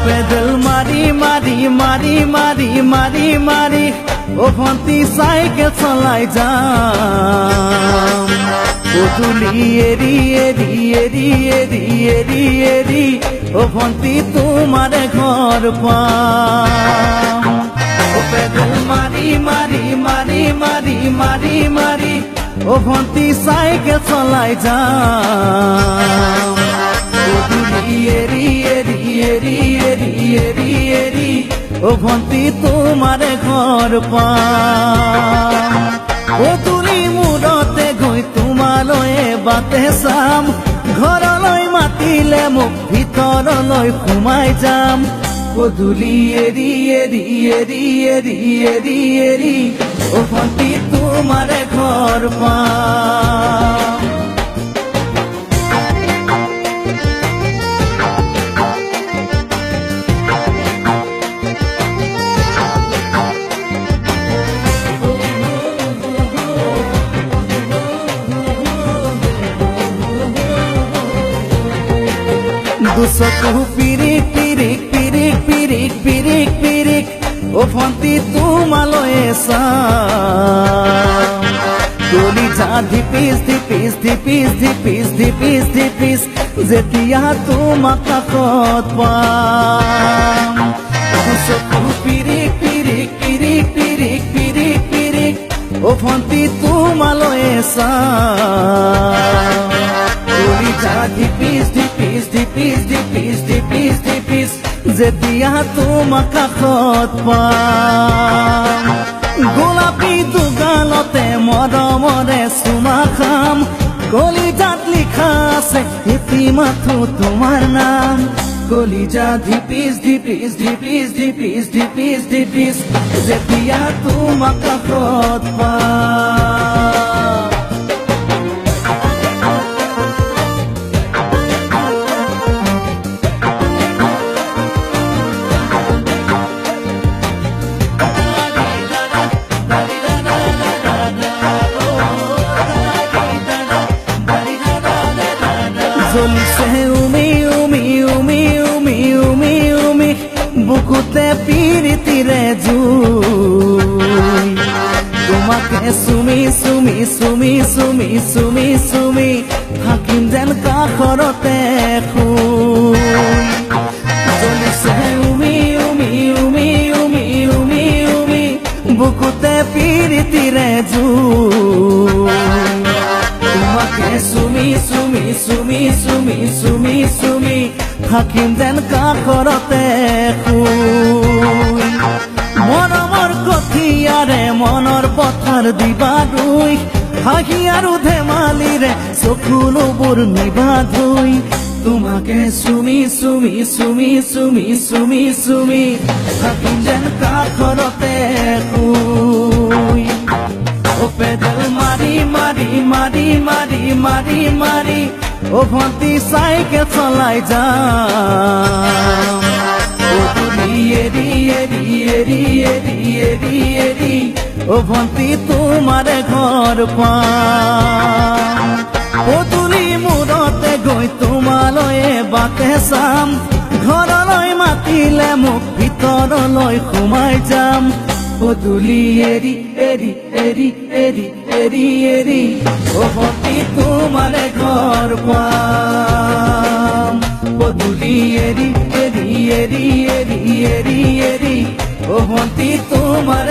pedal মারি মারি মারি মারি মারি মারি ও ভন্তি সাইকেল চলাই যাম গধূলি এরি এরি এরি এরি এরি এরি ও ভন্তি তোমার ঘর পাম ও পেডেল মারি মারি মারি মারি মারি মারি ও ভন্তি সাইকেল চলাই যাম গধূলি এরি এরি এরি এরি এরি এরি ও ভন্তি তোমার ঘর পাম গধূলি মূৰতে গৈ তোমালৈ বাটে চাম ঘৰলৈ মাতিলে মোক ভিতৰলৈ সোমাই যাম গধূলি এৰি এৰি এৰি এৰি এৰি এৰি ও ভন্তি তোমাৰ ঘৰ পাম দুচকু পিৰিক পিৰিক পিৰিক পিৰিক পিৰিক পিৰিক ও ভন্তি তোমালৈ চাম কলিজা ধিপিস ধিপিস ধিপিস ধিপিস ধিপিস ধিপিস যেতিয়া তোমাক কাষত পাম দুচকু পিৰিক পিৰিক পিৰিক পিৰিক পিৰিক পিৰিক ও ভন্তি তোমালৈ চাম কলিজা ধিপিস ধিপিস ধিপিস ধিপিস ধিপিস ধিপিস যেতিয়া তোমাক কাষত পাম গোলাপী দুগালতে মৰমৰে চুমা খাম কলিজাত লিখা আছে এটি মাথো তোমাৰ নাম কলিজা ধিপিস ধিপিস ধিপিস ধিপিস ধিপিস ধিপিস যেতিয়া তোমাক কাষত পাম জ্বলিছে উমি উমি উমি উমি উমি উমি বুকুতে পিৰিতিৰে জুই তোমাকে চুমি চুমি চুমি চুমি চুমি চুমি থাকিম যেন কাষৰতে শুই জ্বলিছে উমি উমি উমি উমি উমি উমি বুকুতে পিৰিতিৰে জুই তোমাকে চুমি চুমি চুমি চুমি চুমি চুমি থাকিম যেন কাষৰতে শুই মৰমৰ কঠিয়াৰে মনৰ পথাৰ দিবা ৰুই হাঁহি আৰু ধেমালিৰে চকুলোবোৰ নিবা ধুই তোমাকে চুমি চুমি চুমি চুমি চুমি চুমি থাকিম যেন কাষৰতে শুই ও পেডেল মারি মারি মারি মারি মারি মারি ও ভন্তি সাইকেল চলাই যাম গধূলি এরি এরি এরি এরি এরি এরি ও ভন্তি তোমাৰ ঘৰ পাম গধূলি মূৰতে গৈ তোমালৈ বাটে চাম ঘৰলৈ মাতিলে মোক ভিতৰলৈ সোমাই যাম গধূলি এৰি এৰি এৰি এৰি এৰি এৰি ও ভন্তি তোমাৰ ঘৰ পাম গধূলি এৰি এৰি এৰি এৰি এৰি এৰি ও ভন্তি তোমাৰ